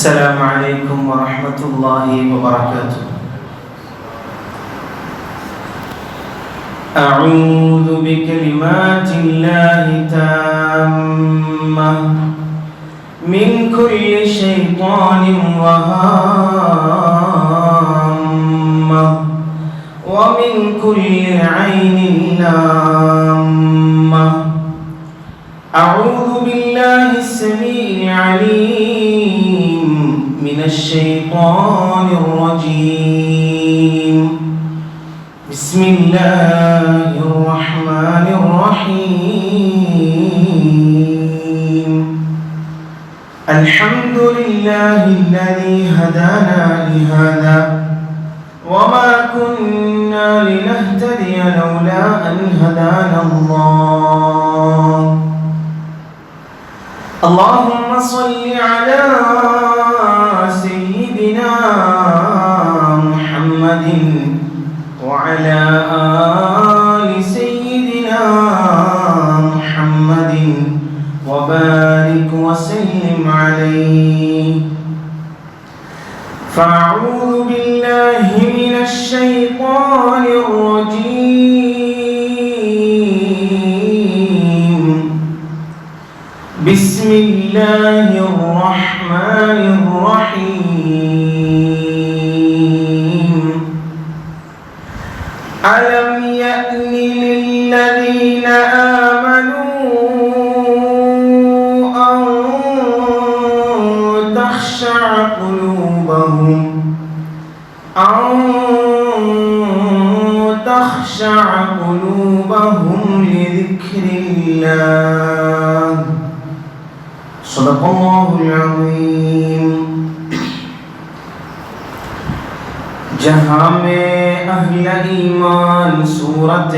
السلام عليكم ورحمة الله وبركاته. أعوذ بكلمات الله التامة من كل شيطان وهامة ومن كل عين لامة. أعوذ بالله السميع العليم من الشيطان الرجيم. بسم الله الرحمن الرحيم. الحمد لله الذي هدانا لهذا وما كنا لنهتدي لولا أن هدانا الله. اللهم صل على سيدنا محمد وعلى آل سيدنا محمد وبارك وسلم عليه. فأعوذ بالله من الشيطان الرجيم. بسم الله الرحمن الرحيم. ألم يأن للذين آمنوا أن تخشع قلوبهم لذكر الله. صدق الله العظيم. जहाँ में अहल ईमान सूरत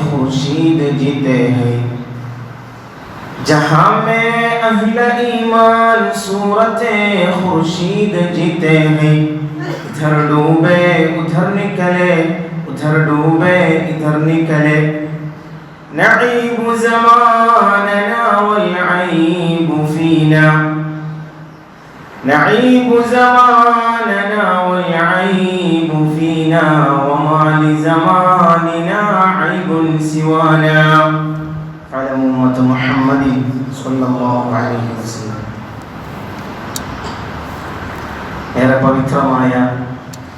खुर्शीद जीते हैं, जहाँ में अहल ईमान सूरत खुर्शीद जीते हैं, इधर डूबे उधर निकले, उधर डूबे इधर निकले. नईब ज़मानना वल्अईब फीना, नईब ज़मानना वल्अईब फीना वमा लिज़मानिना अईबुन सिवाना. फ़अलम उम्मत मुहम्मद सल्लल्लाहु अलैहि वसल्लम. ഏറെ പവിത്രമായ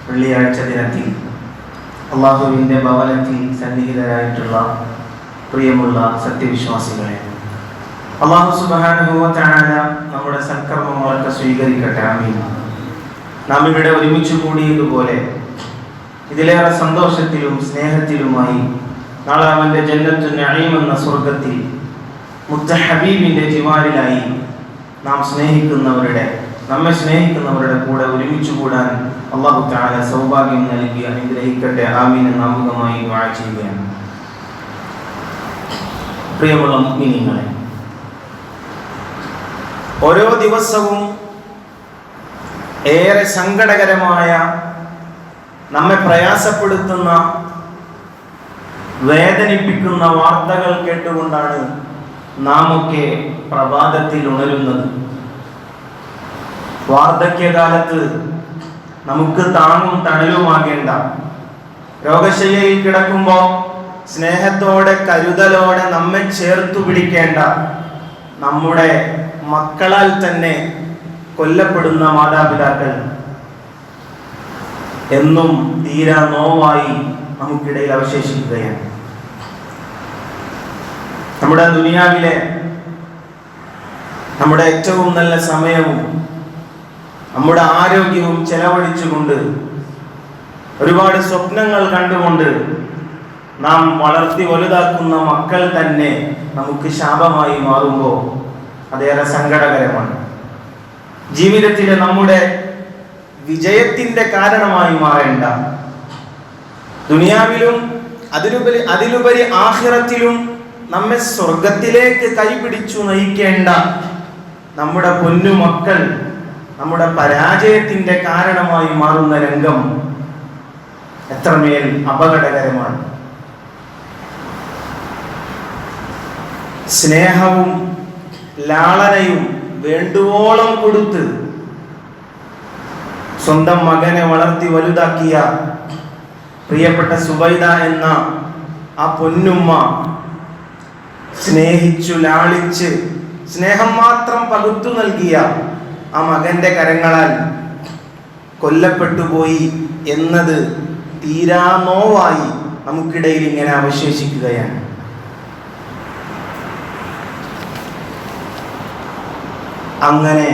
വെള്ളിയാഴ്ച ദിനത്തിൽ അള്ളാഹുവിൻ്റെ ഭവനത്തിൽ സന്നിഹിതരായിട്ടുള്ള പ്രിയമുള്ള സത്യവിശ്വാസികളെ, അള്ളാഹു സുബ്ഹാനഹു വ തആല നമ്മുടെ സൽക്കർമ്മങ്ങളൊക്കെ സ്വീകരിക്കട്ടെ. ആമീൻ. നാം ഇവിടെ ഒരുമിച്ച് കൂടിയതുപോലെ ഇതിലേറെ സന്തോഷത്തിലും സ്നേഹത്തിലുമായി നാളെ അവൻ്റെ ജന്നത്തുൻ നഈം എന്ന സ്വർഗത്തിൽ മുത്ത ഹബീബിൻ്റെ ജിവാരിലായി നാം നമ്മെ സ്നേഹിക്കുന്നവരുടെ കൂടെ ഒരുമിച്ച് കൂടാൻ അല്ലാഹു തആല സൗഭാഗ്യം നൽകി അനുഗ്രഹിക്കട്ടെ. ആമീൻ എന്ന് ആമുഖമായി ദുആ ചെയ്യുകയാണ്. പ്രിയമുള്ള മുഅ്മിനീങ്ങളെ, ഓരോ ദിവസവും ഏറെ സങ്കടകരമായ, നമ്മെ പ്രയാസപ്പെടുത്തുന്ന, വേദനിപ്പിക്കുന്ന വാർത്തകൾ കേട്ടുകൊണ്ടാണ് നാം ഒക്കെ പ്രഭാതത്തിൽ ഉണരുന്നത്. വാർദ്ധക്യകാലത്ത് നമുക്ക് താങ്ങും തണലുമാകേണ്ട, രോഗശയ്യയിൽ കിടക്കുമ്പോൾ സ്നേഹത്തോടെ കരുതലോടെ നമ്മെ ചേർത്തു പിടിക്കേണ്ട, നമ്മുടെ മക്കളാൽ തന്നെ കൊല്ലപ്പെടുന്ന മാതാപിതാക്കൾ എന്നും തീരാ നോവായി നമുക്കിടയിൽ അവശേഷിക്കുകയാണ്. നമ്മുടെ ദുനിയാവിലെ നമ്മുടെ ഏറ്റവും നല്ല സമയവും നമ്മുടെ ആരോഗ്യവും ചെലവഴിച്ചുകൊണ്ട്, ഒരുപാട് സ്വപ്നങ്ങൾ കണ്ടുകൊണ്ട് നാം വളർത്തി വലുതാക്കുന്ന മക്കൾ തന്നെ നമുക്ക് ശാപമായി മാറുമ്പോൾ അതേറെ സങ്കടകരമാണ്. ജീവിതത്തിലെ നമ്മുടെ വിജയത്തിൻ്റെ കാരണമായി മാറേണ്ട, ദുനിയാവിലും അതിലുപരി ആഖിറത്തിലും നമ്മെ സ്വർഗത്തിലേക്ക് കൈപിടിച്ചു നയിക്കേണ്ട നമ്മുടെ പൊന്നുമക്കൾ നമ്മുടെ പരാജയത്തിൻ്റെ കാരണമായി മാറുന്ന രംഗം എത്രമേൽ അപകടകരമാണ്. സ്നേഹവും ലാളനയും വേണ്ടുവോളം കൊടുത്ത് സ്വന്തം മകനെ വളർത്തി വലുതാക്കിയ പ്രിയപ്പെട്ട സുബൈദ എന്ന ആ പൊന്നുമ്മ സ്നേഹിച്ചു ലാളിച്ച് സ്നേഹം മാത്രം പകുത്തു നൽകിയ ആ മകന്റെ കരങ്ങളാൽ കൊല്ലപ്പെട്ടുപോയി എന്നത് തീരാ നോവായി നമുക്കിടയിൽ ഇങ്ങനെ അവശേഷിക്കുകയാണ്. അങ്ങനെ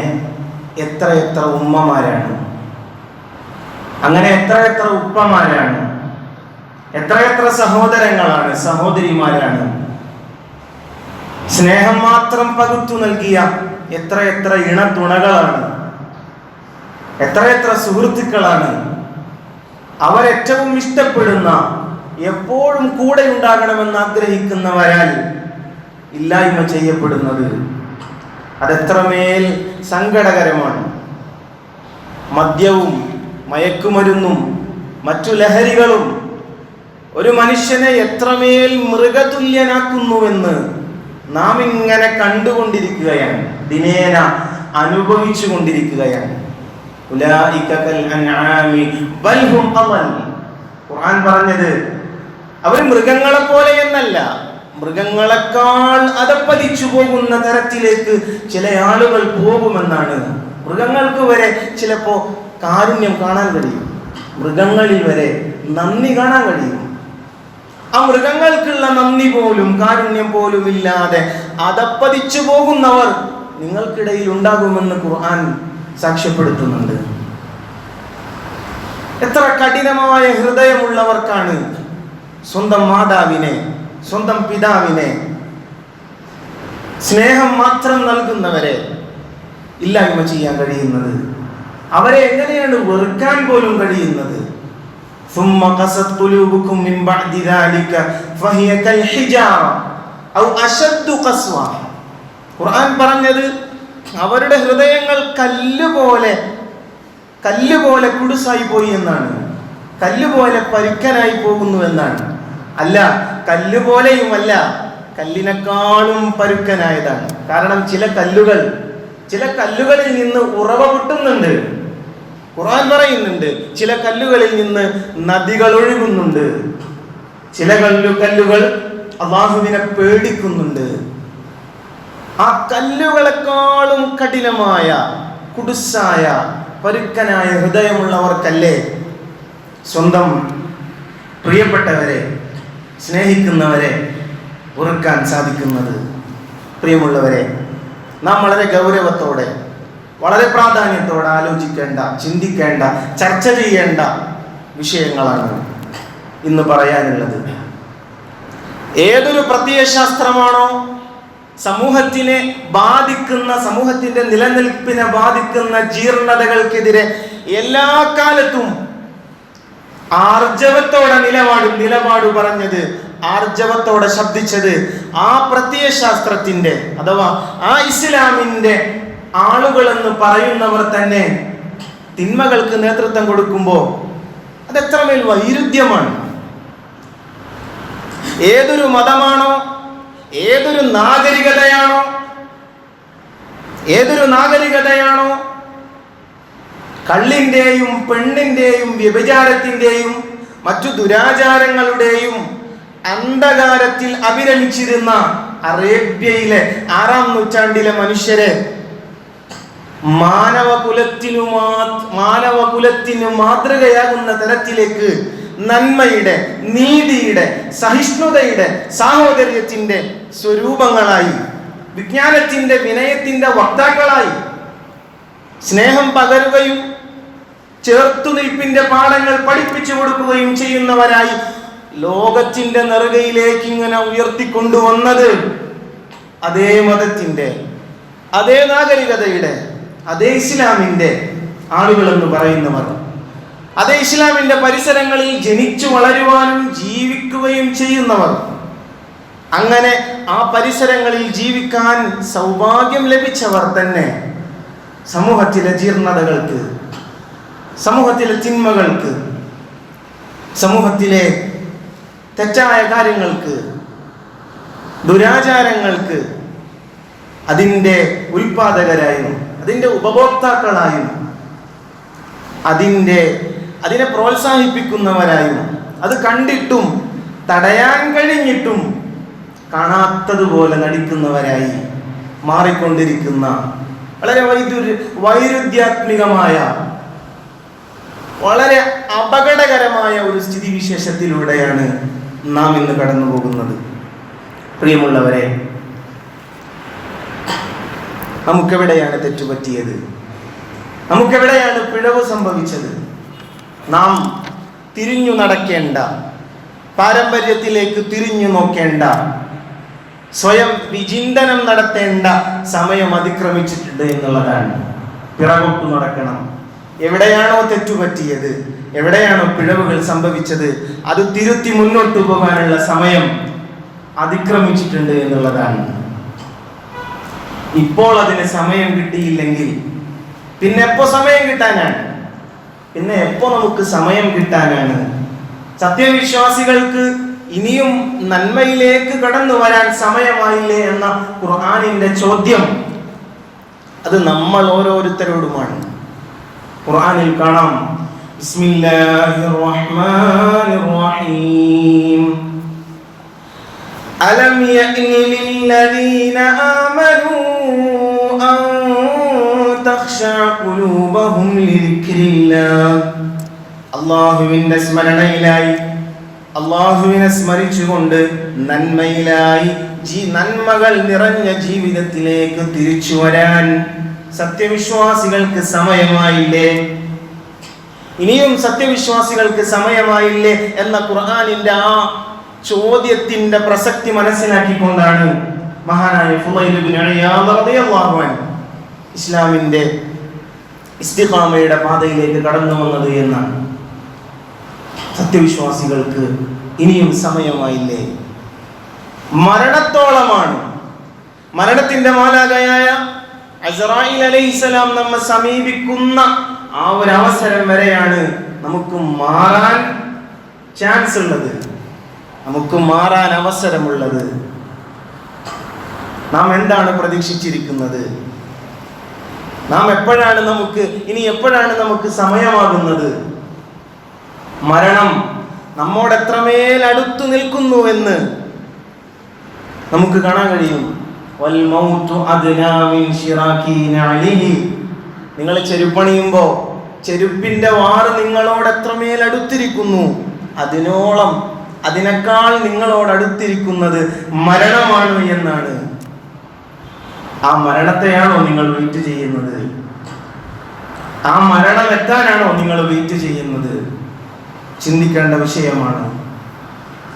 എത്ര ഉമ്മമാരാണ്, അങ്ങനെ എത്ര ഉപ്പമാരാണ്, എത്ര സഹോദരങ്ങളാണ്, സഹോദരിമാരാണ്, സ്നേഹം മാത്രം പകുത്തു നൽകിയ എത്ര ഇണതുണകളാണ്, എത്ര സുഹൃത്തുക്കളാണ്, അവരേറ്റവും ഇഷ്ടപ്പെടുന്ന, എപ്പോഴും കൂടെ ഉണ്ടാകണമെന്ന് ആഗ്രഹിക്കുന്നവരാൽ ഇല്ലായ്മ ചെയ്യപ്പെടുന്നത്. അതെത്രമേൽ സങ്കടകരമാണ്. മദ്യവും മയക്കുമരുന്നും മറ്റു ലഹരികളും ഒരു മനുഷ്യനെ എത്രമേൽ മൃഗതുല്യനാക്കുന്നുവെന്ന് നാം ഇങ്ങനെ കണ്ടുകൊണ്ടിരിക്കുകയാണ്, ദിനേന അനുഭവിച്ചു കൊണ്ടിരിക്കുകയാണ്. ഖുർആൻ പറഞ്ഞത് അവർ മൃഗങ്ങളെ പോലെ എന്നല്ല, മൃഗങ്ങളെക്കാൾ അധപ്പതിച്ചു പോകുന്ന തരത്തിലേക്ക് ചില ആളുകൾ പോകുമെന്നാണ്. മൃഗങ്ങൾക്ക് വരെ ചിലപ്പോ കാരുണ്യം കാണാൻ കഴിയും, മൃഗങ്ങളിൽ വരെ നന്ദി കാണാൻ കഴിയും. ആ മൃഗങ്ങൾക്കുള്ള നന്ദി പോലും കാരുണ്യം പോലും ഇല്ലാതെ അധപ്പതിച്ചു പോകുന്നവർ നിങ്ങൾക്കിടയിൽ ഉണ്ടാകുമെന്ന് ഖുർആൻ സാക്ഷ്യപ്പെടുത്തുന്നുണ്ട്. എത്ര കഠിനമായ ഹൃദയമുള്ളവർക്കാണ് സ്വന്തം മാതാവിനെ, സ്വന്തം പിതാവിനെ, സ്നേഹം മാത്രം നൽകുന്നവരെ ഇല്ലായ്മ ചെയ്യാൻ കഴിയുന്നത്, അവരെ എങ്ങനെയാണ് വെറുക്കാൻ പോലും കഴിയുന്നത്? ثم قست قلوبكم من بعد ذلك فهي كالحجارة أو أشد قسوة. ഖുർആൻ പറഞ്ഞത് അവരുടെ ഹൃദയങ്ങൾ കല്ലുപോലെ കുടുസായി പോയി എന്നാണ്, കല്ലുപോലെ പരുക്കനായി പോകുന്നു എന്നാണ്. അല്ല, കല്ലുപോലെയുമല്ല, കല്ലിനേക്കാളും പരുക്കനായതാണ്. കാരണം ചില കല്ലുകളിൽ നിന്ന് ഉറവ പൊട്ടുന്നുണ്ട്. ഖുർആൻ പറയുന്നുണ്ട് ചില കല്ലുകളിൽ നിന്ന് നദികൾ ഒഴുകുന്നുണ്ട്, ചില കല്ലുകൾ അല്ലാഹുവിനെ പേടിക്കുന്നുണ്ട്. ആ കല്ലുകളെക്കാളും കഠിനമായ കുടുസായ പരുക്കനായ ഹൃദയമുള്ളവർക്കല്ലേ സ്വന്തം പ്രിയപ്പെട്ടവരെ, സ്നേഹിക്കുന്നവരെ വെറുക്കാൻ സാധിക്കുന്നത്? പ്രിയമുള്ളവരെ, നാം വളരെ ഗൗരവത്തോടെ, വളരെ പ്രാധാന്യത്തോടെ ആലോചിക്കേണ്ട, ചിന്തിക്കേണ്ട, ചർച്ച ചെയ്യേണ്ട വിഷയങ്ങളാണ് ഇന്ന് പറയാനുള്ളത്. ഏതൊരു പ്രത്യയശാസ്ത്രമാണോ സമൂഹത്തിനെ ബാധിക്കുന്ന, സമൂഹത്തിന്റെ നിലനിൽപ്പിനെ ബാധിക്കുന്ന ജീർണതകൾക്കെതിരെ എല്ലാ കാലത്തും ആർജവത്തോടെ നിലപാട് പറഞ്ഞത്, ആർജവത്തോടെ ശബ്ദിച്ചത് ആ പ്രത്യയശാസ്ത്രത്തിന്റെ അഥവാ ആ ഇസ്ലാമിന്റെ ആളുകളെന്ന് പറയുന്നവർ തന്നെ തിന്മകൾക്ക് നേതൃത്വം കൊടുക്കുമ്പോൾ അതെത്രമേൽ വൈരുദ്ധ്യമാണ്. ഏതൊരു മതമാണോ, ഏതൊരു നാഗരികതയാണോ കള്ളിന്റെയും പെണ്ണിന്റെയും വ്യഭിചാരത്തിന്റെയും മറ്റു ദുരാചാരങ്ങളുടെയും അന്ധകാരത്തിൽ അഭിരമിച്ചിരുന്ന അറേബ്യയിലെ 6-ാം നൂറ്റാണ്ടിലെ മനുഷ്യരെ മാനവകുലത്തിനു മാതൃകയാകുന്ന തരത്തിലേക്ക് നന്മയുടെ, നീതിയുടെ, സഹിഷ്ണുതയുടെ, സാഹോദര്യത്തിന്റെ സ്വരൂപങ്ങളായി, വിജ്ഞാനത്തിന്റെ, വിനയത്തിന്റെ വക്താക്കളായി, സ്നേഹം പകരുകയും ചേർത്തുനിൽപ്പിന്റെ പാഠങ്ങൾ പഠിപ്പിച്ചു കൊടുക്കുകയും ചെയ്യുന്നവരായി ലോകത്തിന്റെ നെറുകയിലേക്ക് ഇങ്ങനെ ഉയർത്തിക്കൊണ്ടുവന്നത് അതേ മതത്തിന്റെ, അതേ നാഗരികതയുടെ, അതേ ഇസ്ലാമിന്റെ ആളുകളെന്ന് പറയുന്നവർ, അതേ ഇസ്ലാമിന്റെ പരിസരങ്ങളിൽ ജനിച്ചു വളരുവാനും ജീവിക്കുകയും ചെയ്യുന്നവർ, അങ്ങനെ ആ പരിസരങ്ങളിൽ ജീവിക്കാൻ സൗഭാഗ്യം ലഭിച്ചവർ തന്നെ സമൂഹത്തിലെ ജീർണതകൾക്ക്, സമൂഹത്തിലെ തിന്മകൾക്ക്, സമൂഹത്തിലെ തെറ്റായ കാര്യങ്ങൾക്ക്, ദുരാചാരങ്ങൾക്ക് അതിൻ്റെ ഉൽപാദകരായും അതിൻ്റെ ഉപഭോക്താക്കളായും അതിനെ പ്രോത്സാഹിപ്പിക്കുന്നവരായും അത് കണ്ടിട്ടും തടയാൻ കഴിഞ്ഞിട്ടും കാണാത്തതുപോലെ നടിക്കുന്നവരായി മാറിക്കൊണ്ടിരിക്കുന്ന വളരെ വൈരുദ്ധ്യാത്മികമായ വളരെ അപകടകരമായ ഒരു സ്ഥിതിവിശേഷത്തിലൂടെയാണ് നാം ഇന്ന് കടന്നു പോകുന്നത്. പ്രിയമുള്ളവരെ, നമുക്കെവിടെയാണ് തെറ്റുപറ്റിയത്? നമുക്കെവിടെയാണ് പിഴവ് സംഭവിച്ചത്? നാം തിരിഞ്ഞു നടക്കേണ്ട, പാരമ്പര്യത്തിലേക്ക് തിരിഞ്ഞു നോക്കേണ്ട, സ്വയം വിചിന്തനം നടത്തേണ്ട സമയം അതിക്രമിച്ചിട്ടുണ്ട് എന്നുള്ളതാണ്. പിറകോട്ട് നടക്കണം. എവിടെയാണോ തെറ്റുപറ്റിയത്, എവിടെയാണോ പിഴവുകൾ സംഭവിച്ചത്, അത് തിരുത്തി മുന്നോട്ട് പോകാനുള്ള സമയം അതിക്രമിച്ചിട്ടുണ്ട് എന്നുള്ളതാണ്. ഇപ്പോൾ അതിന് സമയം കിട്ടിയില്ലെങ്കിൽ പിന്നെ എപ്പോ സമയം കിട്ടാനാണ്? പിന്നെ എപ്പോ നമുക്ക് സമയം കിട്ടാനാണ്? സത്യവിശ്വാസികൾക്ക് ഇനിയും നന്മയിലേക്ക് കടന്നു വരാൻ സമയമായില്ലേ എന്ന ഖുർആനിന്റെ ചോദ്യം അത് നമ്മൾ ഓരോരുത്തരോടുമാണ്. ഖുർആനിൽ കാണാം, ബിസ്മില്ലാഹിർ റഹ്മാനിർ റഹീം, അലം യഅനി ലില്ലദീന ആമനൂ അൻ തഖ്ശഅ ഖുലൂബഹും ലിദിക്രില്ലാഹ്. അല്ലാഹുവിന്റെ സ്മരണയിലായി, അല്ലാഹുവിനെ സ്മരിച്ചുകൊണ്ട് നന്മയിലായി നന്മകൾ നിറഞ്ഞ ജീവിതത്തിലേക്ക് തിരിച്ചു വരാൻ സത്യവിശ്വാസികൾക്ക് സമയമായില്ലേ? ഇനിയും സത്യവിശ്വാസികൾക്ക് സമയമായില്ലേ എന്ന ഖുർആനിന്റെ ആ ചോദ്യത്തിന്റെ പ്രസക്തി മനസ്സിലാക്കിക്കൊണ്ടാണ് മഹാനായ ഫുളൈൽ ഇബ്നു ഇയാദ് റളിയല്ലാഹു അൻഹു ഇസ്ലാമിന്റെ ഇസ്തിഖാമയുടെ പാതയിലേക്ക് കടന്നു വന്നത് എന്നാണ്. സത്യവിശ്വാസികൾക്ക് ഇനിയും സമയമായില്ലേ? മരണത്തോളമാണ്. മരണത്തിന്റെ മാലാഖയായ അസ്റായീൽ അലൈഹിസ്സലാം നമ്മെ സമീപിക്കുന്ന ആ ഒരു അവസരം വരെയാണ് നമുക്ക് മാറാൻ ചാൻസ് ഉള്ളത്, നമുക്ക് മാറാൻ അവസരമുള്ളത്. നാം എന്താണ് പ്രതീക്ഷിച്ചിരിക്കുന്നത്? നാം എപ്പോഴാണ് നമുക്ക് സമയമാകുന്നത്? മരണം നമ്മോട് എത്രമേൽ അടുത്തു നിൽക്കുന്നുവെന്ന് നമുക്ക് കാണാൻ കഴിയും. നിങ്ങൾ ചെരുപ്പണിയുമ്പോ ചെരുപ്പിന്റെ വാറ് നിങ്ങളോട് എത്രമേൽ അടുത്തിരിക്കുന്നു, അതിനേക്കാൾ നിങ്ങളോട് അടുത്തിരിക്കുന്നത് മരണമാണ് എന്നാണ്. ആ മരണത്തെയാണോ നിങ്ങൾ വെയിറ്റ് ചെയ്യുന്നത്? ആ മരണം എത്താനാണോ നിങ്ങൾ വെയിറ്റ് ചെയ്യുന്നത്? ചിന്തിക്കേണ്ട വിഷയമാണ്,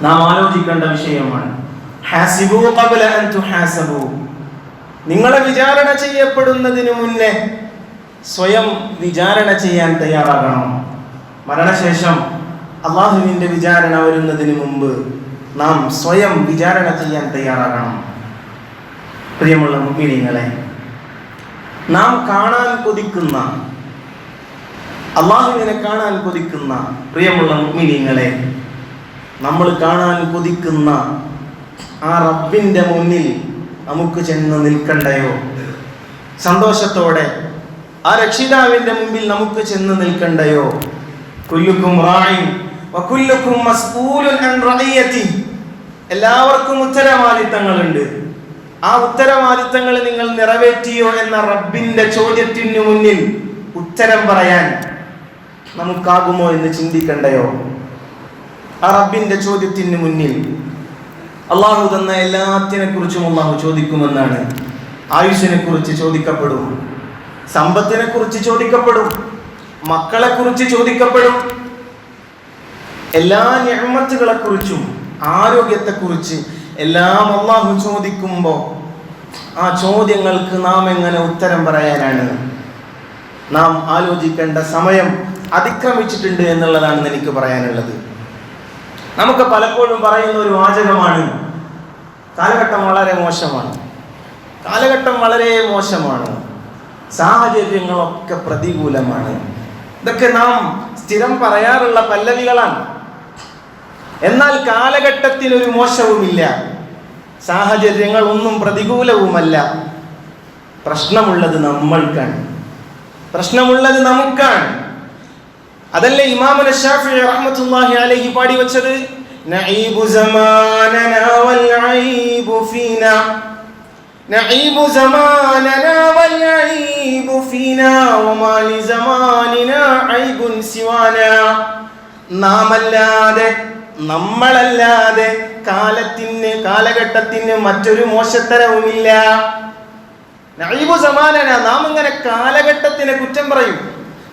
നാം ആലോചിക്കേണ്ട വിഷയമാണ്. ഹാസിബു ഖബ്ല അൻ തുഹാസബു. നിങ്ങളെ വിചാരണ ചെയ്യപ്പെടുന്നതിന് മുന്നേ സ്വയം വിചാരണ ചെയ്യാൻ തയ്യാറാകണം. മരണശേഷം അല്ലാഹുവിന്റെ വിചാരണ വരുന്നതിന് മുമ്പ് നാം സ്വയം വിചാരണ ചെയ്യാൻ തയ്യാറാകണം. പ്രിയമുള്ള മുഅ്മിനീങ്ങളെ, നാം കാണാൻ കൊതിക്കുന്ന, അല്ലാഹുവിനെ കാണാൻ കൊതിക്കുന്ന പ്രിയമുള്ള മുഅ്മിനീങ്ങളെ, നമ്മൾ കാണാൻ കൊതിക്കുന്ന ആ റബ്ബിന്റെ മുന്നിൽ നമുക്ക് ചെന്ന് നിൽക്കണ്ടയോ? സന്തോഷത്തോടെ ആ രക്ഷിതാവിന്റെ മുമ്പിൽ നമുക്ക് ചെന്ന് നിൽക്കണ്ടയോ? കുല്ലുക്കും റാഇൻ വകുല്ലുക്കും മസ്ഊലുൻ അൻ റഇയതി. എല്ലാവർക്കും ഉത്തരവാദിത്തങ്ങളുണ്ട്. ആ ഉത്തരവാദിത്തങ്ങൾ നിങ്ങൾ നിറവേറ്റിയോ എന്ന റബ്ബിന്റെ ചോദ്യത്തിന് മുന്നിൽ ഉത്തരം പറയാൻ നമുക്കാകുമോ എന്ന് ചിന്തിക്കണ്ടയോ? ആ റബ്ബിന്റെ ചോദ്യത്തിന് മുന്നിൽ അള്ളാഹു തന്ന എല്ലാത്തിനെ കുറിച്ചും അള്ളാഹു ചോദിക്കുമെന്നാണ്. ആയുസ്സിനെ കുറിച്ച് ചോദിക്കപ്പെടും, സമ്പത്തിനെ കുറിച്ച് ചോദിക്കപ്പെടും, മക്കളെ കുറിച്ച് ചോദിക്കപ്പെടും, എല്ലാ നിഅമത്തുകളെ കുറിച്ചും ആരോഗ്യത്തെക്കുറിച്ച് എല്ലാം അള്ളാഹു ചോദിക്കുമ്പോൾ ആ ചോദ്യങ്ങൾക്ക് നാം എങ്ങനെ ഉത്തരം പറയാനാണ്? നാം ആലോചിക്കേണ്ട സമയം അതിക്രമിച്ചിട്ടുണ്ട് എന്നുള്ളതാണ് എനിക്ക് പറയാനുള്ളത്. നമുക്ക് പലപ്പോഴും പറയുന്ന ഒരു വാചകമാണ്, കാലഘട്ടം വളരെ മോശമാണ്, കാലഘട്ടം വളരെ മോശമാണ്, സാഹചര്യങ്ങളൊക്കെ പ്രതികൂലമാണ്. ഇതൊക്കെ നാം സ്ഥിരം പറയാറുള്ള പല്ലവികളാണ്. എന്നാൽ കാലഘട്ടത്തിനൊരു മോശവുമില്ല, സാഹചര്യങ്ങൾ ഒന്നും പ്രതികൂലവുമല്ല. പ്രശ്നമുള്ളത് നമ്മൾക്കാണ്, പ്രശ്നമുള്ളത് നമുക്കാണ്. അതല്ലേ ഇമാമുന ശാഫിഈ റഹ്മത്തുള്ളാഹി അലൈഹി പാടി വെച്ചത്? നഈബു സമാനനാ വൽ ഐബു ഫീനാ, നഈബു സമാനനാ വൽ ഐബു ഫീനാ വമാ ലി സമാനിനാ ഐബുൻ സിവാനാ. നാമല്ലാതെ, നമ്മളല്ലാതെ കാലഘട്ടത്തിന് മറ്റൊരു മോശത്തരവുമില്ല. നഈബു സമാനന, നാം ഇങ്ങനെ കാലഘട്ടത്തിനെ കുറ്റം പറയും,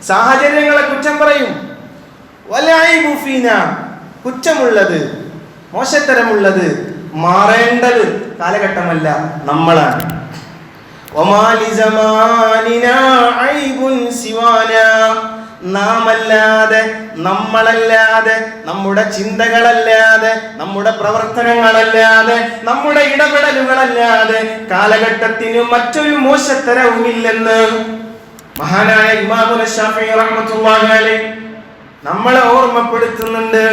സാഹചര്യങ്ങളെ കുറ്റം പറയും. വൽ ഐബു ഫീനാ, കുറ്റമുള്ളത്, മോശത്തരമുള്ളത്, മാറേണ്ടത് കാലഘട്ടമല്ല, നമ്മളാണ്. വമാ ലി സമാനിനാ ഐബുൻ സിവാനാ, നാമല്ലാതെ, നമ്മളല്ലാതെ, നമ്മുടെ ചിന്തകളല്ലാതെ, നമ്മുടെ പ്രവർത്തനങ്ങളല്ലാതെ, നമ്മുടെ ഇടപെടലുകളല്ലാതെ കാലഘട്ടത്തിന് മറ്റൊരു മോശത്തരവുമില്ലെന്ന് മഹാനായ ഇമാമുന ശാഫിഈ റഹ്മത്തുള്ളാഹി അലൈഹി നമ്മളെ ഓർമ്മപ്പെടുത്തുന്നുണ്ട്.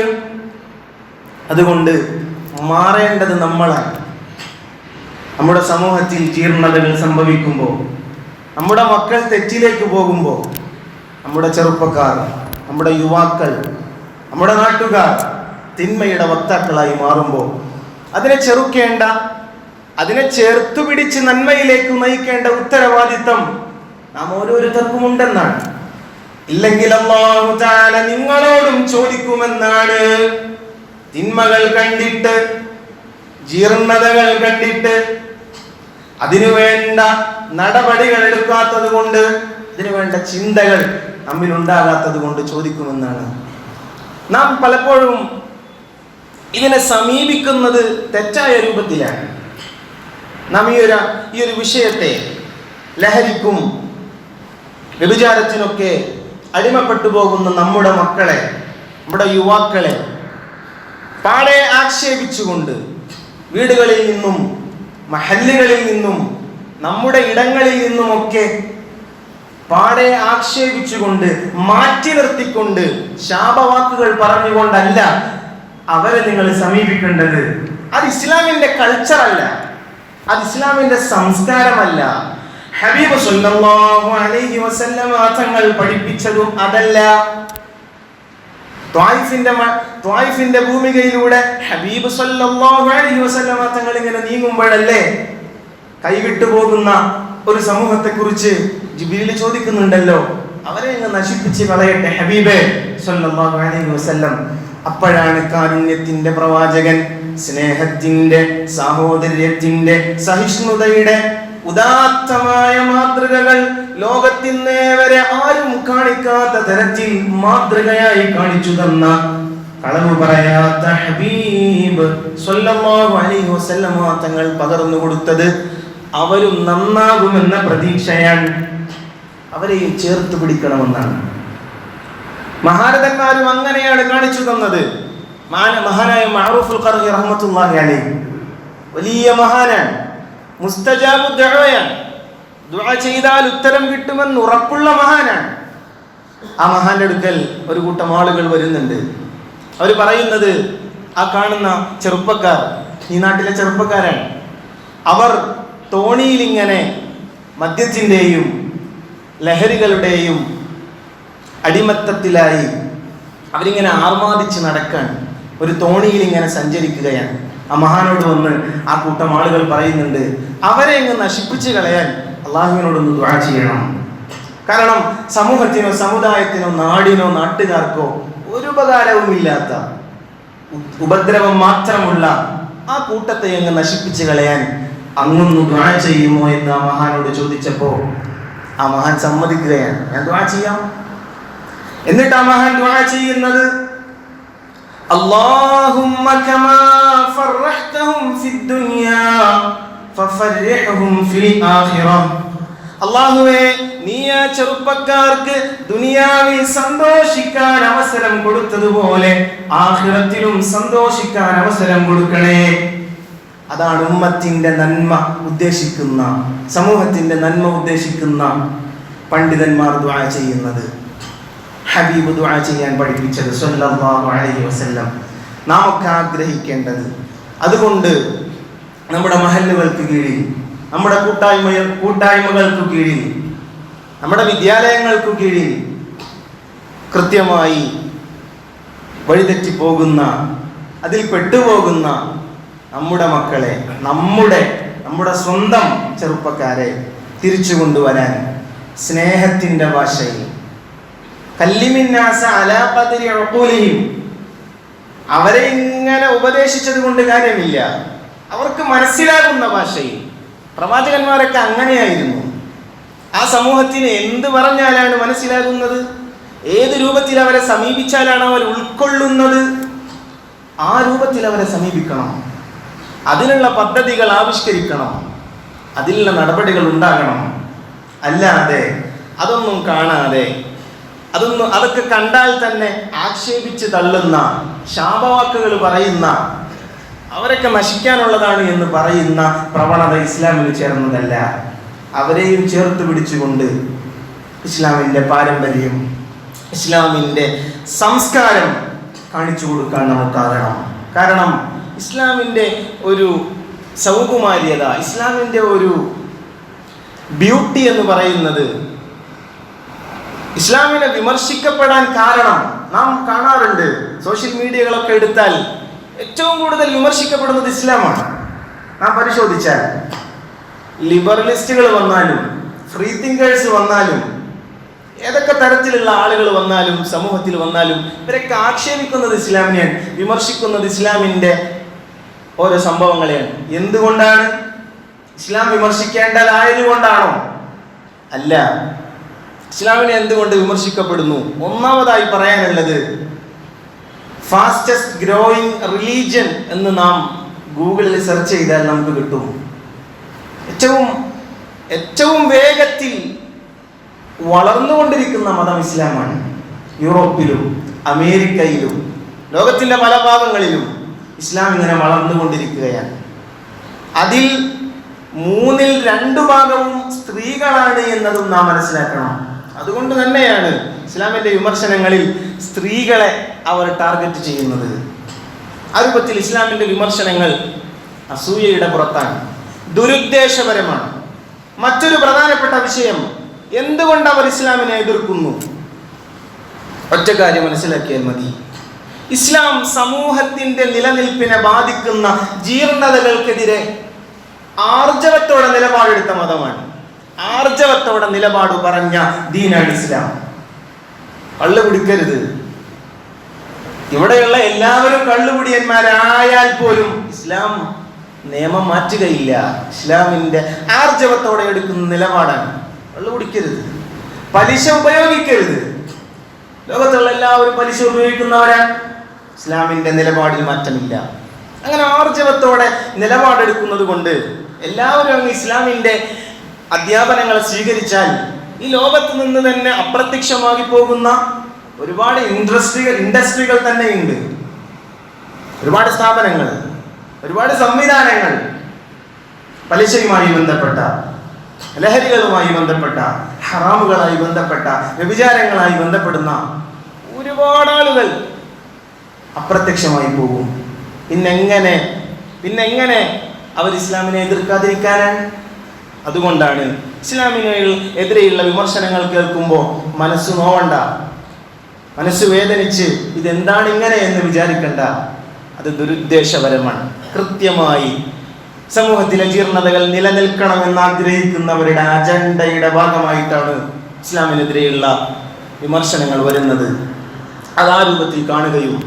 അതുകൊണ്ട് മാറേണ്ടത് നമ്മളാണ്. നമ്മുടെ സമൂഹത്തിൽ ജീർണതകൾ സംഭവിക്കുമ്പോൾ, നമ്മുടെ മക്കൾ തെറ്റിലേക്ക് പോകുമ്പോൾ, നമ്മുടെ ചെറുപ്പക്കാർ, നമ്മുടെ യുവാക്കൾ, നമ്മുടെ നാട്ടുകാർ തിന്മയുടെ വക്താക്കളായി മാറുമ്പോൾ അതിനെ ചെറുക്കേണ്ട, അതിനെ ചേർത്തു പിടിച്ച് നന്മയിലേക്ക് നയിക്കേണ്ട ഉത്തരവാദിത്തം നാം ഓരോരുത്തർക്കും ഉണ്ടെന്നാണ്. ഇല്ലെങ്കിൽ അല്ലാഹു തആല നിങ്ങളോടും ചോദിക്കുമെന്നാണ്. തിന്മകൾ കണ്ടിട്ട്, ജീർണതകൾ കണ്ടിട്ട് അതിനുവേണ്ട നടപടികൾ എടുക്കാത്തത് കൊണ്ട്, അതിനുവേണ്ട ചിന്തകൾ നമ്മിലുണ്ടാകാത്തത് കൊണ്ട് ചോദിക്കുമെന്നാണ്. നാം പലപ്പോഴും ഇതിനെ സമീപിക്കുന്നത് തെറ്റായ രൂപത്തിലാണ്. നാം ഈ ഒരു വിഷയത്തെ, ലഹരിക്കും വ്യഭിചാരത്തിനൊക്കെ അടിമപ്പെട്ടു പോകുന്ന നമ്മുടെ മക്കളെ, നമ്മുടെ യുവാക്കളെ പാടെ ആക്ഷേപിച്ചുകൊണ്ട് വീടുകളിൽ നിന്നും, മഹല്ലുകളിൽ നിന്നും, നമ്മുടെ ഇടങ്ങളിൽ നിന്നുമൊക്കെ പാടെ ആക്ഷേപിച്ചുകൊണ്ട്, മാറ്റി നിർത്തിക്കൊണ്ട്, ശാപവാക്കുകൾ പറഞ്ഞുകൊണ്ടല്ല അവരെ നിങ്ങൾ സമീപിക്കേണ്ടത്. അത് ഇസ്ലാമിന്റെ കൾച്ചറല്ല, അത് ഇസ്ലാമിന്റെ സംസ്കാരമല്ല. ഹബീബ് സല്ലല്ലാഹു അലൈഹി വസല്ലമ തങ്ങൾ പഠിപ്പിച്ചതും അതല്ല. ത്വായിഫിന്റെ ഭൂമികയിലൂടെ ഹബീബ് സല്ലല്ലാഹു അലൈഹി വസല്ലമ തങ്ങൾ ഇങ്ങനെ നീങ്ങുമ്പോഴല്ലേ കൈവിട്ടു പോകുന്ന ഒരു സമൂഹത്തെ കുറിച്ച് ജിബ്രീൽ ചോദിക്കുന്നുണ്ടല്ലോ, അവരെ അങ്ങ് നശിപ്പിച്ച് കളയട്ടെ ഹബീബേ സല്ലല്ലാഹു അലൈഹി വസല്ലം. അപ്പോഴാണ് കാരുണ്യത്തിന്റെ പ്രവാചകൻ, സ്നേഹത്തിന്റെ, സാഹോദര്യത്തിന്റെ, സഹിഷ്ണുതയുടെ ഉദാത്തമായ മാതൃകകൾ ലോകത്തിന്നേ വരെ ആരും കാണിക്കാത്ത തരത്തിൽ മാതൃകയായി കാണിച്ചു തന്ന, കളവ് പറയാത്ത ഹബീബ് സല്ലല്ലാഹു അലൈഹി വസല്ലം തങ്ങൾ പകർന്നു കൊടുത്തത് അവരും നന്നാകുമെന്ന പ്രതീക്ഷയാണ്. അവരെയും ചേർത്ത് പിടിക്കണമെന്നാണ്. മഹാരഥന്മാരും അങ്ങനെയാണ് കാണിച്ചു തന്നത്. മഹാനായ മഅറൂഫുൽ ഖർഹി റഹ്മത്തുള്ളാഹി അലൈഹി വലിയ മഹാനാണ്, മുസ്തജാബു ദുആയാണ്, ദുആ ചെയ്താൽ ഉത്തരം കിട്ടുമെന്ന് ഉറപ്പുള്ള മഹാനാണ്. ആ മഹാന്റെ അടുക്കൽ ഒരു കൂട്ടം ആളുകൾ വരുന്നുണ്ട്. അവർ പറയുന്നത്, ആ കാണുന്ന ചെറുപ്പക്കാർ ഈ നാട്ടിലെ ചെറുപ്പക്കാരാണ്. അവർ തോണിയിൽ ഇങ്ങനെ മദ്യത്തിൻ്റെയും ലഹരികളുടെയും അടിമത്തത്തിലായി അവരിങ്ങനെ ആർമാദിച്ച് നടക്കാൻ ഒരു തോണിയിൽ ഇങ്ങനെ സഞ്ചരിക്കുകയാണ്. ആ മഹാനോട് വന്ന് ആ കൂട്ടം ആളുകൾ പറയുന്നുണ്ട്, അവരെ ഇങ്ങ് നശിപ്പിച്ച് കളയാൻ അള്ളാഹുവിനോടൊന്ന് ദുആ ചെയ്യണം. കാരണം സമൂഹത്തിനോ സമുദായത്തിനോ നാടിനോ നാട്ടുകാർക്കോ ഒരു ഉപകാരവുമില്ലാത്ത, ഉപദ്രവം മാത്രമുള്ള ആ കൂട്ടത്തെ അങ്ങ് നശിപ്പിച്ച് കളയാൻ അങ്ങൊന്ന് ദുആ ചെയ്യുമോ എന്ന് ആ മഹാനോട് ചോദിച്ചപ്പോ ആ മഹാൻ സമ്മതിക്കുകയാണ്, ഞാൻ ദുആ ചെയ്യാം. എന്നിട്ട് ആ മഹാൻ ദുആ ചെയ്യുന്നത്, അല്ലാഹുമ്മ കമാ ഫർറഹ്തഹും ഫിദ്ദുനിയാ ഫഫർരിഹ്ഹും ഫിൽ ആഖിറ. അല്ലാഹുവേ, നീ ആ ചെറുപ്പക്കാർക്ക് ദുനിയാവിൽ സന്തോഷിക്കാൻ അവസരം കൊടുത്തതുപോലെ ആഖിറത്തിലും സന്തോഷിക്കാൻ അവസരം കൊടുക്കണേ. അതാണ് ഉമ്മത്തിന്റെ നന്മ ഉദ്ദേശിക്കുന്ന, സമൂഹത്തിന്റെ നന്മ ഉദ്ദേശിക്കുന്ന പണ്ഡിതന്മാർ ദുആ ചെയ്യുന്നത്, ഹബീബ് ദുആ ചെയ്യാൻ പഠിപ്പിച്ചത് സല്ലല്ലാഹു അലൈഹി വസല്ലം, നാം ഒക്കെ ആഗ്രഹിക്കേണ്ടത്. അതുകൊണ്ട് നമ്മുടെ മഹല്ലുകൾക്ക് കീഴിൽ, നമ്മുടെ കൂട്ടായ്മകൾക്ക് കീഴിൽ, നമ്മുടെ വിദ്യാലയങ്ങൾക്ക് കീഴിൽ കൃത്യമായി വഴിതെറ്റിപ്പോകുന്ന, അതിൽ പെട്ടുപോകുന്ന നമ്മുടെ മക്കളെ, നമ്മുടെ സ്വന്തം ചെറുപ്പക്കാരെ തിരിച്ചു കൊണ്ടുവരാൻ സ്നേഹത്തിൻ്റെ ഭാഷയിൽ കല്ലിമിന്നാസ അലാ ഖദ്രി ഉഖൂലിഹിം, അവരെ ഇങ്ങനെ ഉപദേശിച്ചത് കൊണ്ട് കാര്യമില്ല, അവർക്ക് മനസ്സിലാകുന്ന ഭാഷയിൽ. പ്രവാചകന്മാരൊക്കെ അങ്ങനെയായിരുന്നു. ആ സമൂഹത്തിന് എന്ത് പറഞ്ഞാലാണ് മനസ്സിലാകുന്നത്, ഏത് രൂപത്തിൽ അവരെ സമീപിച്ചാലാണ് അവർ ഉൾക്കൊള്ളുന്നത്, ആ രൂപത്തിൽ അവരെ സമീപിക്കണം. അതിനുള്ള പദ്ധതികൾ ആവിഷ്കരിക്കണം, അതിനുള്ള നടപടികൾ ഉണ്ടാകണം. അല്ലാതെ അതൊന്നും കാണാതെ, അതൊക്കെ കണ്ടാൽ തന്നെ ആക്ഷേപിച്ച് തള്ളുന്ന, ശാപവാക്കുകൾ പറയുന്ന, അവരൊക്കെ നശിക്കാനുള്ളതാണ് എന്ന് പറയുന്ന പ്രവണത ഇസ്ലാമിൽ ചേർന്നതല്ല. അവരെയും ചേർത്ത് പിടിച്ചുകൊണ്ട് ഇസ്ലാമിൻ്റെ പാരമ്പര്യം, ഇസ്ലാമിൻ്റെ സംസ്കാരം കാണിച്ചു കൊടുക്കാൻ നമുക്കാകണം. കാരണം ഇസ്ലാമിൻ്റെ ഒരു സൗകുമാര്യത, ഇസ്ലാമിൻ്റെ ഒരു ബ്യൂട്ടി എന്ന് പറയുന്നത്, ഇസ്ലാമിനെ വിമർശിക്കപ്പെടാൻ കാരണം നാം കാണാറുണ്ട്. സോഷ്യൽ മീഡിയകളൊക്കെ എടുത്താൽ ഏറ്റവും കൂടുതൽ വിമർശിക്കപ്പെടുന്നത് ഇസ്ലാമാണ്. നാം പരിശോധിച്ചാൽ ലിബറലിസ്റ്റുകൾ വന്നാലും, ഫ്രീ തിങ്കേഴ്സ് വന്നാലും, ഏതൊക്കെ തരത്തിലുള്ള ആളുകൾ വന്നാലും സമൂഹത്തിൽ വന്നാലും ഇവരൊക്കെ ആക്ഷേപിക്കുന്നത് ഇസ്ലാമിനെയാണ്, വിമർശിക്കുന്നത് ഇസ്ലാമിൻ്റെ ഓരോ സംഭവങ്ങളെയാണ്. എന്തുകൊണ്ടാണ്? ഇസ്ലാം വിമർശിക്കേണ്ടതായതുകൊണ്ടാണോ? അല്ല. ഇസ്ലാമിനെ എന്തുകൊണ്ട് വിമർശിക്കപ്പെടുന്നു? ഒന്നാമതായി പറയാനുള്ളത്, ഫാസ്റ്റസ്റ്റ് ഗ്രോയിങ് റിലീജിയൻ എന്ന് നാം ഗൂഗിളിൽ സെർച്ച് ചെയ്താൽ നമുക്ക് കിട്ടും. ഏറ്റവും വേഗത്തിൽ വളർന്നുകൊണ്ടിരിക്കുന്ന മതം ഇസ്ലാമാണ്. യൂറോപ്പിലും അമേരിക്കയിലും ലോകത്തിൻ്റെ പല ഭാഗങ്ങളിലും ഇസ്ലാം ഇങ്ങനെ വളർന്നുകൊണ്ടിരിക്കുകയാണ്. അതിൽ 2/3 ഭാഗവും സ്ത്രീകളാണ് എന്നതും നാം മനസ്സിലാക്കണം. അതുകൊണ്ട് തന്നെയാണ് ഇസ്ലാമിൻ്റെ വിമർശനങ്ങളിൽ സ്ത്രീകളെ അവർ ടാർഗറ്റ് ചെയ്യുന്നത്. ആ രൂപത്തിൽ ഇസ്ലാമിൻ്റെ വിമർശനങ്ങൾ അസൂയയുടെ പുറത്താണ്, ദുരുദ്ദേശപരമാണ്. മറ്റൊരു പ്രധാനപ്പെട്ട വിഷയം, എന്തുകൊണ്ട് അവർ ഇസ്ലാമിനെ എതിർക്കുന്നു? ഒറ്റ കാര്യം മനസ്സിലാക്കിയാൽ മതി. ഇസ്ലാം സമൂഹത്തിൻ്റെ നിലനിൽപ്പിനെ ബാധിക്കുന്ന ജീർണതകൾക്കെതിരെ ആർജവത്തോടെ നിലപാടെടുത്ത മതമാണ്. ആർജവത്തോടെ നിലപാട് പറഞ്ഞ ദീനാണ് ഇസ്ലാം. കള്ളു കുടിക്കരുത്. ഇവിടെയുള്ള എല്ലാവരും കള്ളുകുടിയന്മാരായാൽ പോലും ഇസ്ലാം നിയമം മാറ്റുകയില്ല. ഇസ്ലാമിൻ്റെ ആർജവത്തോടെ എടുക്കുന്ന നിലപാടാണ്. കള്ളു കുടിക്കരുത്, പലിശ ഉപയോഗിക്കരുത്. ലോകത്തുള്ള എല്ലാവരും പലിശ ഉപയോഗിക്കുന്നവരാണ്. ഇസ്ലാമിൻ്റെ നിലപാടിൽ മാറ്റമില്ല. അങ്ങനെ ആർജവത്തോടെ നിലപാടെടുക്കുന്നത് കൊണ്ട് എല്ലാവരും അങ്ങ് ഇസ്ലാമിൻ്റെ അധ്യാപനങ്ങളെ സ്വീകരിച്ചാൽ ഈ ലോകത്ത് നിന്ന് തന്നെ അപ്രത്യക്ഷമാക്കി പോകുന്ന ഒരുപാട് ഇൻഡസ്ട്രികൾ തന്നെയുണ്ട്. ഒരുപാട് സ്ഥാപനങ്ങൾ, ഒരുപാട് സംവിധാനങ്ങൾ പലിശയുമായി ബന്ധപ്പെട്ട, ലഹരികളുമായി ബന്ധപ്പെട്ട, ഹറാമുകളായി ബന്ധപ്പെട്ട, വ്യഭിചാരങ്ങളായി ബന്ധപ്പെടുന്ന ഒരുപാട് ആളുകൾ അപ്രത്യക്ഷമായി പോകും. പിന്നെങ്ങനെ അവർ ഇസ്ലാമിനെ എതിർക്കാതിരിക്കാനാണ്? അതുകൊണ്ടാണ് ഇസ്ലാമിനെതിരെയുള്ള വിമർശനങ്ങൾ കേൾക്കുമ്പോൾ മനസ്സ് നോവണ്ട, മനസ്സ് വേദനിച്ച് ഇതെന്താണ് ഇങ്ങനെ എന്ന് വിചാരിക്കണ്ട. അത് ദുരുദ്ദേശപരമാണ്. കൃത്യമായി സമൂഹത്തിലെ ജീർണതകൾ നിലനിൽക്കണമെന്ന് ആഗ്രഹിക്കുന്നവരുടെ അജണ്ടയുടെ ഭാഗമായിട്ടാണ് ഇസ്ലാമിനെതിരെയുള്ള വിമർശനങ്ങൾ വരുന്നത്. അത് ആ രൂപത്തിൽ കാണുകയും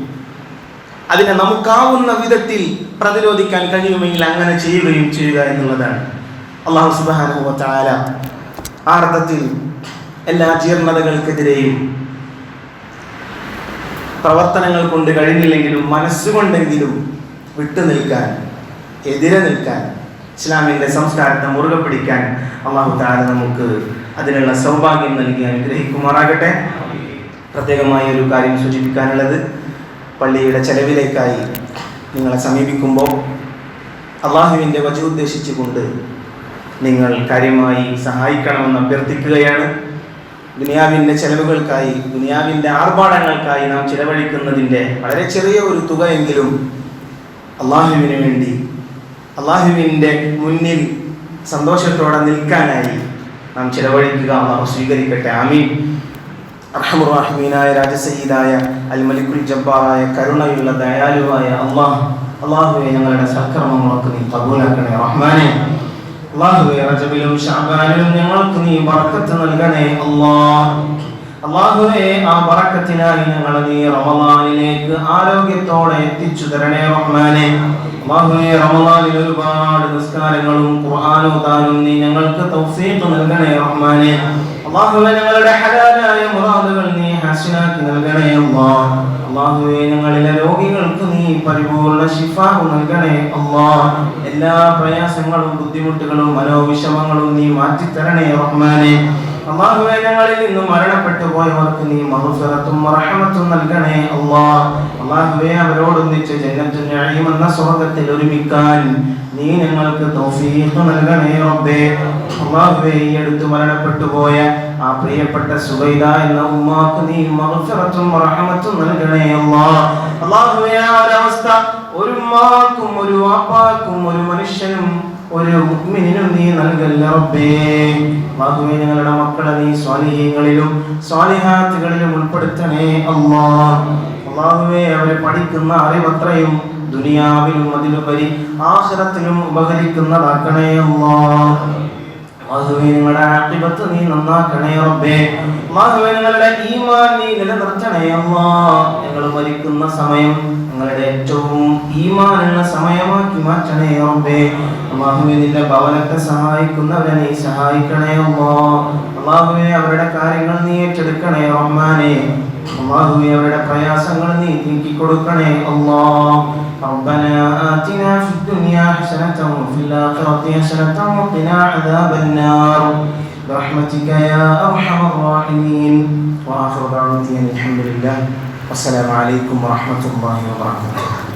അതിനെ നമുക്കാവുന്ന വിധത്തിൽ പ്രതിരോധിക്കാൻ കഴിയുമെങ്കിൽ അങ്ങനെ ചെയ്യുകയും ചെയ്യുക എന്നുള്ളതാണ്. അല്ലാഹു സുബ്ഹാനഹു വ തആല ആ അർത്ഥത്തിൽ എല്ലാ ജീർണതകൾക്കെതിരെയും പ്രവർത്തനങ്ങൾ കൊണ്ട് കഴിഞ്ഞില്ലെങ്കിലും മനസ്സുകൊണ്ടെങ്കിലും വിട്ടുനിൽക്കാൻ, എതിരെ നിൽക്കാൻ, ഇസ്ലാമിൻ്റെ സംസ്കാരത്തെ മുറുകെ പിടിക്കാൻ അല്ലാഹു തആല നമുക്ക് അതിനുള്ള സൗഭാഗ്യം നൽകി അനുഗ്രഹിക്കുമാറാകട്ടെ. പ്രത്യേകമായ ഒരു കാര്യം സൂചിപ്പിക്കാനുള്ളത്, പള്ളിയുടെ ചെലവിലേക്കായി നിങ്ങളെ സമീപിക്കുമ്പോൾ അള്ളാഹുവിൻ്റെ വജഹ് ഉദ്ദേശിച്ചുകൊണ്ട് നിങ്ങൾ കാര്യമായി സഹായിക്കണമെന്ന് അഭ്യർത്ഥിക്കുകയാണ്. ദുനിയാവിൻ്റെ ചെലവുകൾക്കായി, ദുനിയാവിൻ്റെ ആർഭാടങ്ങൾക്കായി നാം ചിലവഴിക്കുന്നതിൻ്റെ വളരെ ചെറിയ ഒരു തുകയെങ്കിലും അള്ളാഹുവിന് വേണ്ടി, അള്ളാഹുവിൻ്റെ മുന്നിൽ സന്തോഷത്തോടെ നിൽക്കാനായി നാം ചിലവഴിക്കുക. അള്ളാഹു സ്വീകരിക്കട്ടെ. ആമീൻ. അർഹമുർ-റഹീമീനായ രാജസയ്യിദായ അൽ മലിക്കുൽ ജബ്ബാറായ കരുണയുള്ള ദയാലുവായ അല്ലാഹുവേ ഞങ്ങളുടെ സൽക്കർമ്മങ്ങളൊക്കെ നീ ഖബൂലാക്കണേ റഹ്മാനേ. അല്ലാഹുവേ റജബിലും ശഅബാനിലും ഞങ്ങൾക്ക് നീ ബറക്കത്ത് നൽകണേ അല്ലാഹുവേ ആ ബറക്കത്തിനായി ഞങ്ങളെ നീ റമളാനിലേക്ക് ആരോഗ്യത്തോടെ എത്തിച്ചു തരണേ റഹ്മാനേ. അല്ലാഹുവേ റമളാനിൽ ഒരുപാട് നിസ്കാരങ്ങളും ഖുർആൻ ഓതാനും നീ ഞങ്ങൾക്ക് തൗഫീഖ് നൽകണേ റഹ്മാനേ. അല്ലാഹുവേ ഞങ്ങളുടെ ഹലാലായ മുറാദുകൾ നീ ഹസനാക്കി നൽകണേ അല്ലാഹുവേ ഞങ്ങളിലെ രോഗികൾക്ക് നീ പരിപൂർണ ശിഫാഹ് നൽകണേ എല്ലാ പ്രയാസങ്ങളും ബുദ്ധിമുട്ടുകളും മനോവിഷമങ്ങളും നീ മാറ്റിത്തരണേ റഹ്മാനേ. അല്ലാഹുവേ ഞങ്ങളിൽ നിന്ന് മരണപ്പെട്ടു പോയവർക്ക് നീ മഗ്ഫിറത്തും റഹ്മത്തും നൽകണേ അല്ലാഹുവേ അവരോടൊന്നിച്ച് ജന്നത്തുൽ നഈം എന്ന സ്വർഗ്ഗത്തിൽ ഒരുമിക്കാൻ നീ ഞങ്ങൾക്ക് തൗഫീഖ് നൽകണേ റബ്ബേ. അല്ലാഹുവേ ഈ അടുത്ത് മരണപ്പെട്ടു പോയ ആ പ്രിയപ്പെട്ട സുബൈദ എന്ന ഉമ്മാക്ക് നീ മഗ്ഫിറത്തും റഹ്മത്തും നൽകണേ അല്ലാഹുവേ ആ അവസ്ഥ ഒരു ഉമ്മാക്കും ഒരു വാപ്പാക്കും ഒരു മനുഷ്യനും ഒരു മുഅ്മിനിനും നീ നൽകല്ല റബ്ബേ. അല്ലാഹുവേ ഞങ്ങളുടെ മക്കളെ നീ സ്വാലിഹീങ്ങളിലും സ്വാലിഹാത്തുകളിലും ഉൾപ്പെടുത്തണേ അല്ലാഹുവേ അവരെ പഠിക്കുന്ന അറിവത്രയും ദുനിയാവിലും അതിലുപരി ആഖിറത്തിലും ഉപകരിക്കുന്നതാക്കണേ അല്ലാഹുവേ ഞങ്ങളുടെ ആഖിബത്ത് നീ നന്നാക്കണേ റബ്ബേ. അല്ലാഹുവേ ഞങ്ങളുടെ ഈമാൻ നീ നിലനിർത്തണേ ഞങ്ങൾ മരിക്കുന്ന സമയം ഞങ്ങളുടെ ഏറ്റവും ഈമാനുള്ള സമയമാക്കി മാറ്റണേ റബ്ബേ. അല്ലാഹുവേ നിന്റെ ഭവനത്തെ സഹായിക്കുന്നവരെ നീ സഹായിക്കണേ അല്ലാഹുവേ അവരുടെ കാര്യങ്ങൾ നീ ഏറ്റെടുക്കണേ റഹ്മാനേ. അല്ലാഹുവേ അവരുടെ പ്രയാസങ്ങൾ നീ നീക്കി കൊടുക്കണേ ربنا آتنا في الدنيا حسنة وفي الآخرة حسنة وقنا عذاب النار برحمتك يا أرحم الراحمين. وآخر دعوتي الحمد لله والسلام عليكم ورحمة الله وبركاته.